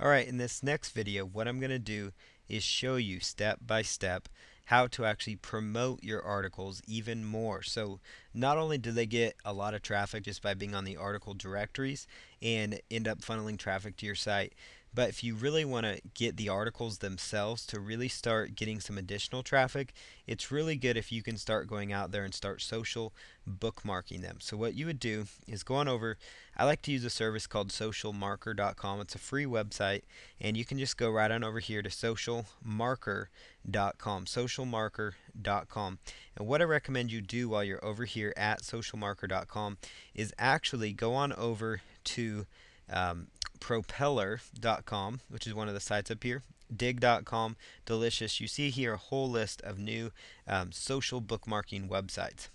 Alright, in this next video, what I'm going to do is show you step by step how to actually promote your articles even more. So not only do they get a lot of traffic just by being on the article directories and end up funneling traffic to your site, but if you really want to get the articles themselves to really start getting some additional traffic, it's really good if you can start going out there and start social bookmarking them. So what you would do is go on over. I like to use a service called socialmarker.com. It's a free website, and you can just go right on over here to socialmarker.com. Socialmarker.com. And what I recommend you do while you're over here at socialmarker.com is actually go on over to propeller.com, which is one of the sites up here, dig.com, delicious. You see here a whole list of new social bookmarking websites.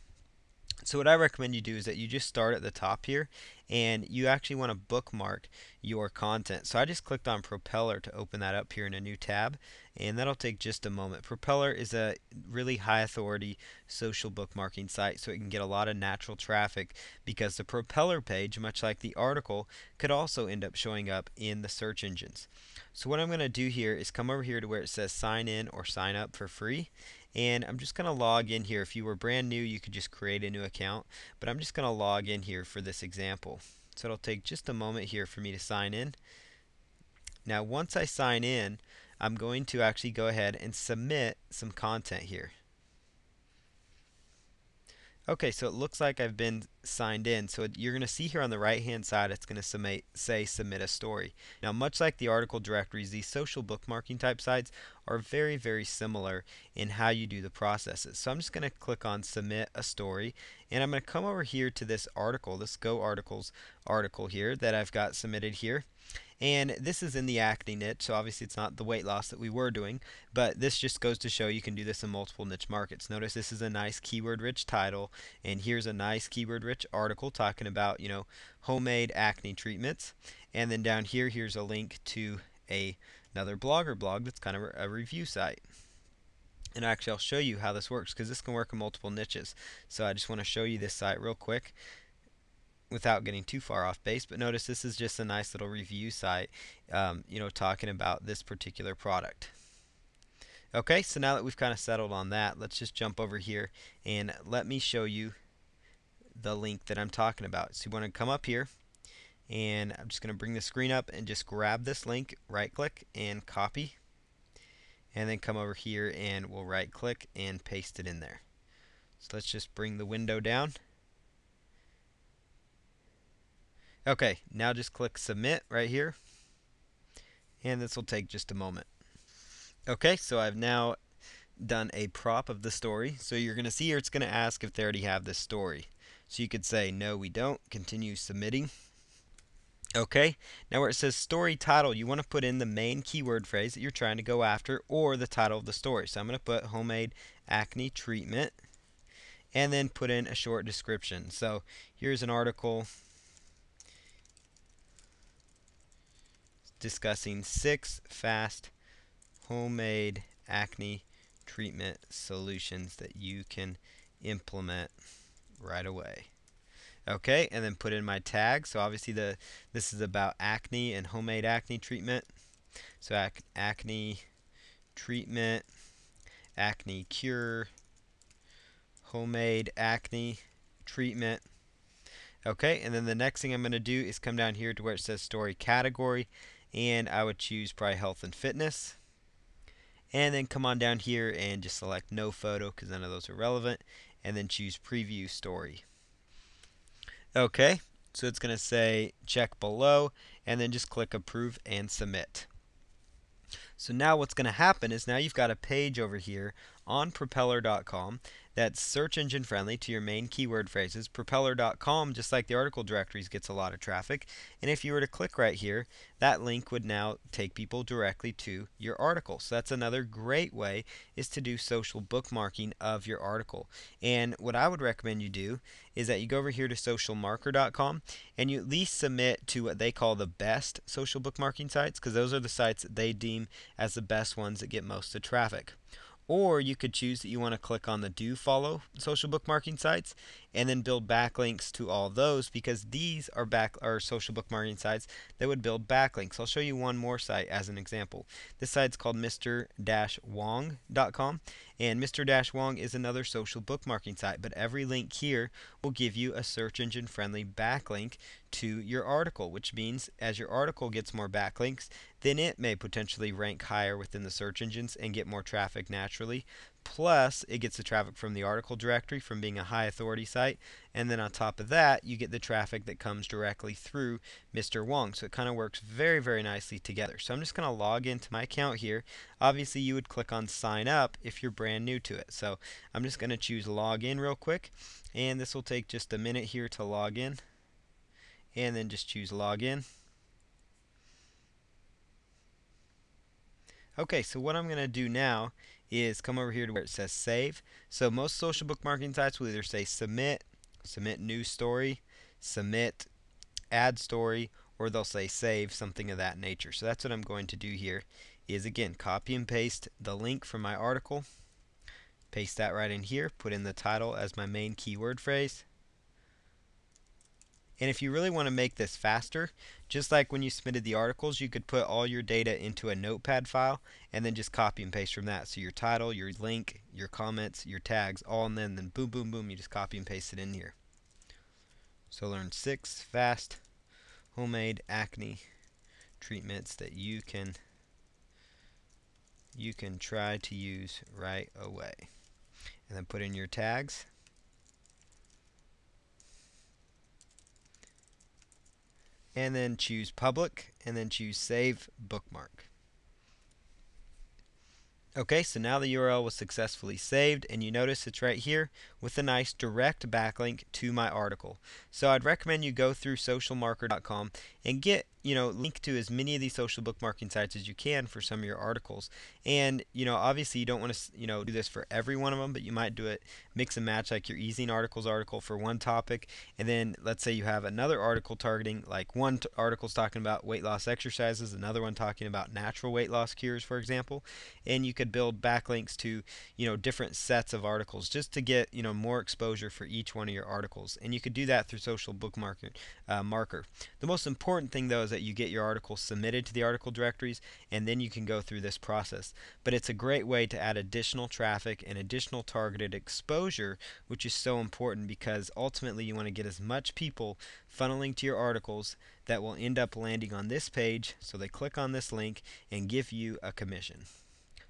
So what I recommend you do is that you just start at the top here and you actually want to bookmark your content. So I just clicked on Propeller to open that up here in a new tab, and that'll take just a moment. Propeller is a really high authority social bookmarking site, so it can get a lot of natural traffic because the Propeller page, much like the article, could also end up showing up in the search engines. So what I'm going to do here is come over here to where it says sign in or sign up for free, and I'm just going to log in here. If you were brand new, you could just create a new account, but I'm just going to log in here for this example. So it'll take just a moment here for me to sign in. Now once I sign in, I'm going to actually go ahead and submit some content here. Okay, so it looks like I've been signed in. So you're going to see here on the right hand side it's going to say submit a story. Now much like the article directories, these social bookmarking type sites are very, very similar in how you do the processes. So I'm just going to click on submit a story, and I'm going to come over here to this article, this Go Articles article here that I've got submitted here. And this is in the acne niche, so obviously it's not the weight loss that we were doing, but this just goes to show you can do this in multiple niche markets. Notice this is a nice keyword rich title, and here's a nice keyword rich article talking about, homemade acne treatments. And then down here, here's a link to another blogger blog that's kind of a review site. And actually I'll show you how this works because this can work in multiple niches. So I just want to show you this site real quick without getting too far off base, but notice this is just a nice little review site, talking about this particular product. Okay, so now that we've kind of settled on that, let's just jump over here and let me show you the link that I'm talking about. So you want to come up here, and I'm just going to bring the screen up and just grab this link, right click and copy, and then come over here and we'll right click and paste it in there. So let's just bring the window down. Okay, now just click submit right here, and this will take just a moment. Okay, so I've now done a prop of the story. So you're going to see here it's going to ask if they already have this story. So you could say no, we don't, continue submitting. Okay, now where it says story title, you want to put in the main keyword phrase that you're trying to go after or the title of the story. So I'm going to put homemade acne treatment and then put in a short description. So here's an article discussing 6 fast homemade acne treatment solutions that you can implement right away. Okay, and then put in my tag. So obviously this is about acne and homemade acne treatment. So acne treatment, acne cure, homemade acne treatment. Okay, and then the next thing I'm going to do is come down here to where it says story category, and I would choose probably health and fitness, and then come on down here and just select no photo because none of those are relevant, and then choose preview story. Okay, so it's going to say check below, and then just click approve and submit. So now what's going to happen is now you've got a page over here on propeller.com that's search engine friendly to your main keyword phrases. Propeller.com, just like the article directories, gets a lot of traffic, and if you were to click right here, that link would now take people directly to your article. So that's another great way, is to do social bookmarking of your article. And what I would recommend you do is that you go over here to socialmarker.com and you at least submit to what they call the best social bookmarking sites, because those are the sites that they deem as the best ones that get most of the traffic. Or you could choose that you want to click on the do follow social bookmarking sites and then build backlinks to all those, because these are social bookmarking sites that would build backlinks. I'll show you one more site as an example. This site's called Mr-Wong.com, and Mr-Wong is another social bookmarking site, but every link here will give you a search engine friendly backlink to your article, which means as your article gets more backlinks, then it may potentially rank higher within the search engines and get more traffic naturally. Plus, it gets the traffic from the article directory from being a high authority site. And then on top of that, you get the traffic that comes directly through Mr. Wong. So it kind of works very, very nicely together. So I'm just going to log into my account here. Obviously, you would click on sign up if you're brand new to it. So I'm just going to choose log in real quick. And this will take just a minute here to log in. And then just choose log in. Okay, so what I'm going to do now is come over here to where it says save. So most social bookmarking sites will either say submit, submit new story, submit add story, or they'll say save, something of that nature. So that's what I'm going to do here is, again, copy and paste the link from my article, paste that right in here, put in the title as my main keyword phrase. And if you really want to make this faster, just like when you submitted the articles, you could put all your data into a notepad file and then just copy and paste from that. So your title, your link, your comments, your tags, all, and then boom, boom, boom, you just copy and paste it in here. So learn 6 fast homemade acne treatments that you can try to use right away. And then put in your tags. And then choose public, and then choose save bookmark. Okay, so now the URL was successfully saved, and you notice it's right here with a nice direct backlink to my article. So I'd recommend you go through socialmarker.com and get, link to as many of these social bookmarking sites as you can for some of your articles. And, obviously you don't want to, do this for every one of them, but you might do it mix and match, like your easing articles article for one topic, and then let's say you have another article targeting, like one article's talking about weight loss exercises, another one talking about natural weight loss cures, for example, and you could build backlinks to different sets of articles just to get more exposure for each one of your articles. And you could do that through social bookmarker. The most important thing though is that you get your articles submitted to the article directories, and then you can go through this process. But it's a great way to add additional traffic and additional targeted exposure, which is so important because ultimately you want to get as much people funneling to your articles that will end up landing on this page, so they click on this link and give you a commission.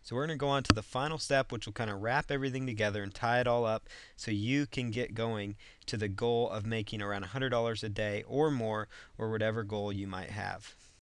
So we're going to go on to the final step, which will kind of wrap everything together and tie it all up so you can get going to the goal of making around $100 a day or more, or whatever goal you might have.